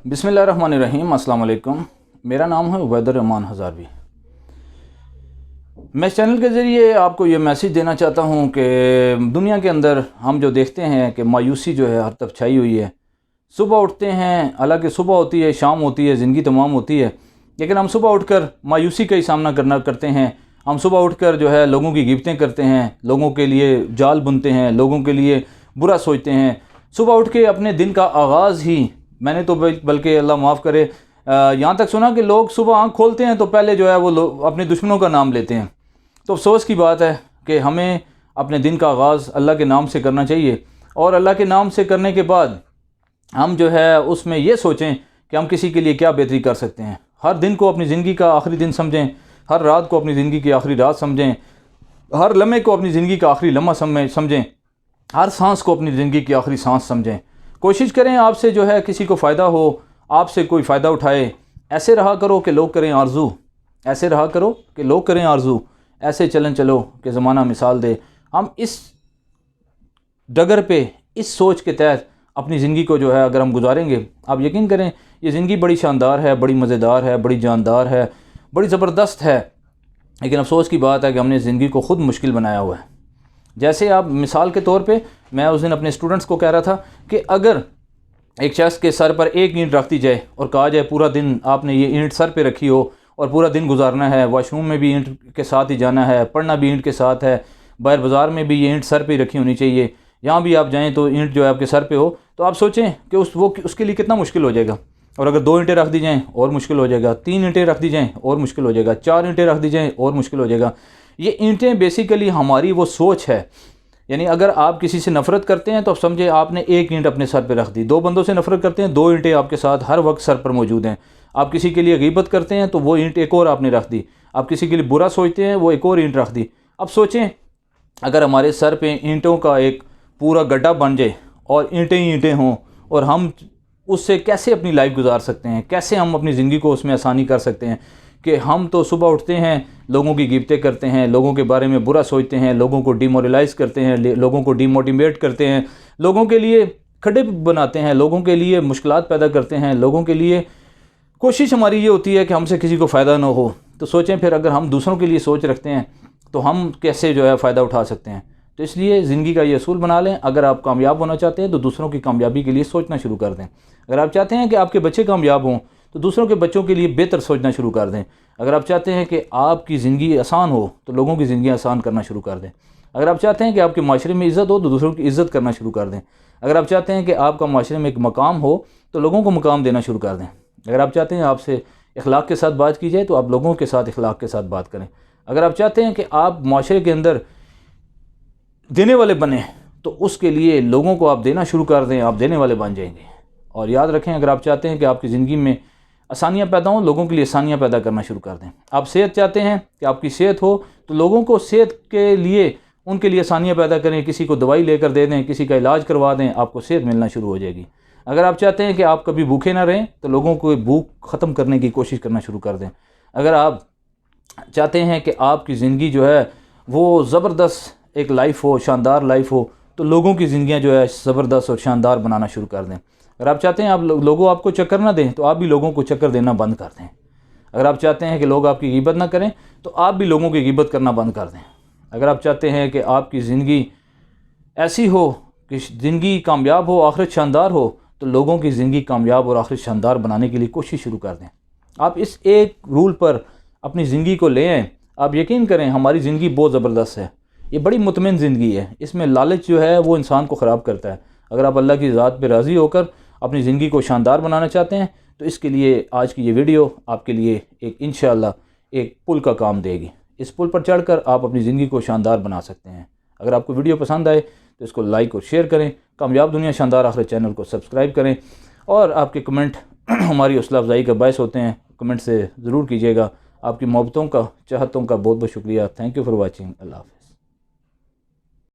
बिस्मिल्लाहिर्रहमानिर्रहीम। अस्सलाम वालेकुम। मेरा नाम है उबैदुर रहमान हज़ारवी। मैं इस चैनल के ज़रिए आपको ये मैसेज देना चाहता हूँ कि दुनिया के अंदर हम जो देखते हैं कि मायूसी जो है हर तरफ छाई हुई है। सुबह उठते हैं, हालांकि सुबह होती है, शाम होती है, ज़िंदगी तमाम होती है, लेकिन हम सुबह उठकर मायूसी का ही सामना करते हैं। हम सुबह उठकर जो है लोगों की गिबतें करते हैं, लोगों के लिए जाल बुनते हैं, लोगों के लिए बुरा सोचते हैं। सुबह उठ के अपने दिन का आगाज़ ही मैंने तो बल्कि अल्लाह माफ़ करे यहाँ तक सुना कि लोग सुबह आँख खोलते हैं तो पहले जो है वो लोग अपने दुश्मनों का नाम लेते हैं। तो अफसोस की बात है कि हमें अपने दिन का आगाज़ अल्लाह के नाम से करना चाहिए, और अल्लाह के नाम से करने के बाद हम जो है उसमें ये सोचें कि हम किसी के लिए क्या बेहतरी कर सकते हैं। हर दिन को अपनी ज़िंदगी का आखिरी दिन समझें, हर रात को अपनी ज़िंदगी की आखिरी रात समझें, हर लम्हे को अपनी ज़िंदगी का आखिरी लम्हा समझें, हर सांस को अपनी ज़िंदगी की आखिरी सांस समझें। कोशिश करें आपसे जो है किसी को फ़ायदा हो, आपसे कोई फ़ायदा उठाए। ऐसे रहा करो कि लोग करें आरजू, ऐसे रहा करो कि लोग करें आरजू, ऐसे चलन चलो कि ज़माना मिसाल दे। हम इस डगर पे, इस सोच के तहत अपनी ज़िंदगी को जो है अगर हम गुजारेंगे, आप यकीन करें ये ज़िंदगी बड़ी शानदार है, बड़ी मज़ेदार है, बड़ी जानदार है, बड़ी ज़बरदस्त है। लेकिन अफसोस की बात है कि हमने ज़िंदगी को ख़ुद मुश्किल बनाया हुआ है। जैसे आप मिसाल के तौर पे, मैं उस दिन अपने स्टूडेंट्स को कह रहा था कि अगर एक शख्स के सर पर एक ईंट रख दी जाए और कहा जाए पूरा दिन आपने ये ईंट सर पे रखी हो और पूरा दिन गुजारना है, वॉशरूम में भी ईंट के साथ ही जाना है, पढ़ना भी ईंट के साथ है, बाहर बाज़ार में भी ये ईंट सर पे ही रखी होनी चाहिए, यहाँ भी आप जाएँ तो ईंट जो है आपके सर पे हो, तो आप सोचें कि उसके लिए कितना मुश्किल हो जाएगा। और अगर 2 ईंटें रख दी जाएँ और मुश्किल हो जाएगा, 3 ईंटें रख दी जाएँ और मुश्किल हो जाएगा, 4 ईंटें रख दी जाएँ और मुश्किल हो जाएगा। ये ईंटें बेसिकली हमारी वो सोच है। यानी अगर आप किसी से नफ़रत करते हैं तो आप समझे आपने एक ईंट अपने सर पे रख दी। 2 बंदों से नफ़रत करते हैं, 2 ईंटें आपके साथ हर वक्त सर पर मौजूद हैं। आप किसी के लिए गीबत करते हैं तो वो ईंट एक और आपने रख दी। आप किसी के लिए बुरा सोचते हैं, वो एक और ईंट रख दी। अब सोचें अगर हमारे सर पे ईंटों का एक पूरा गड्ढा बन जाए और ईंटें ही ईंटें हों, और हम उससे कैसे अपनी लाइफ गुजार सकते हैं, कैसे हम अपनी ज़िंदगी को उसमें आसानी कर सकते हैं। कि हम तो सुबह उठते हैं, लोगों की गिबतें करते हैं, लोगों के बारे में बुरा सोचते हैं, लोगों को डिमोरलाइज़ करते हैं, लोगों को डिमोटिवेट करते हैं, लोगों के लिए खड्डे बनाते हैं, लोगों के लिए मुश्किलात पैदा करते हैं, लोगों के लिए कोशिश हमारी ये होती है कि हमसे किसी को फ़ायदा ना हो। तो सोचें फिर अगर हम दूसरों के लिए सोच रखते हैं तो हम कैसे जो है फ़ायदा उठा सकते हैं। तो इसलिए ज़िंदगी का ये असूल बना लें, अगर आप कामयाब होना चाहते हैं तो दूसरों की कामयाबी के लिए सोचना शुरू कर दें। अगर आप चाहते हैं कि आपके बच्चे कामयाब हों तो दूसरों के बच्चों के लिए बेहतर सोचना शुरू कर दें। अगर आप चाहते हैं कि आपकी ज़िंदगी आसान हो तो लोगों की ज़िंदगी आसान करना शुरू कर दें। अगर आप चाहते हैं कि आपके माशरे में इज़्ज़त हो तो दूसरों की इज़्ज़त करना शुरू कर दें। अगर आप चाहते हैं कि आपका माशरे में एक मकाम हो तो लोगों को मकाम देना शुरू कर दें। अगर आप चाहते हैं आपसे इखलाक के साथ बात की जाए तो आप लोगों के साथ इखलाक के साथ बात करें। अगर आप चाहते हैं कि आप माशरे के अंदर देने वाले बने तो उसके लिए लोगों को आप देना शुरू कर दें, आप देने वाले बन जाएंगे। और याद रखें, अगर आप चाहते हैं कि आपकी ज़िंदगी में आसानियाँ पैदा हों, लोगों के लिए आसानियाँ पैदा करना शुरू कर दें। आप सेहत चाहते हैं कि आपकी सेहत हो तो लोगों को सेहत के लिए, उनके लिए आसानियाँ पैदा करें, किसी को दवाई लेकर दे दें, किसी का इलाज करवा दें, आपको सेहत मिलना शुरू हो जाएगी। अगर आप चाहते हैं कि आप कभी भूखे ना रहें तो लोगों को भूख ख़त्म करने की कोशिश करना शुरू कर दें। अगर आप चाहते हैं कि आपकी ज़िंदगी जो है वो ज़बरदस्त एक लाइफ हो, शानदार लाइफ हो, तो लोगों की ज़िंदगियाँ जो है ज़बरदस्त और शानदार बनाना शुरू कर दें। अगर आप चाहते हैं आप लोगों आपको चक्कर ना दें तो आप भी लोगों को चक्कर देना बंद कर दें। अगर आप चाहते हैं कि लोग आपकी ग़ीबत ना करें तो आप भी लोगों की ग़ीबत करना बंद कर दें। अगर आप चाहते हैं कि आपकी ज़िंदगी ऐसी हो कि ज़िंदगी कामयाब हो, आखिरत शानदार हो, तो लोगों की ज़िंदगी कामयाब और आखिरत शानदार बनाने के लिए कोशिश शुरू कर दें। आप इस एक रूल पर अपनी ज़िंदगी को ले आएँ। आप यकीन करें हमारी ज़िंदगी बहुत ज़बरदस्त है, ये बड़ी मुतमिन ज़िंदगी है। इसमें लालच जो है वो इंसान को ख़राब करता है। अगर आप अल्लाह की ज़ात पे राज़ी होकर अपनी ज़िंदगी को शानदार बनाना चाहते हैं तो इसके लिए आज की ये वीडियो आपके लिए एक इंशाअल्लाह एक पुल का काम देगी। इस पुल पर चढ़कर आप अपनी ज़िंदगी को शानदार बना सकते हैं। अगर आपको वीडियो पसंद आए तो इसको लाइक और शेयर करें। कामयाब दुनिया शानदार आखिरत चैनल को सब्सक्राइब करें, और आपके कमेंट हमारी हौसला अफजाई का बायस होते हैं। कमेंट से ज़रूर कीजिएगा। आपकी मोहब्बतों का, चाहतों का बहुत बहुत शुक्रिया। Thank you for watching. अल्लाह हाफ़िज़।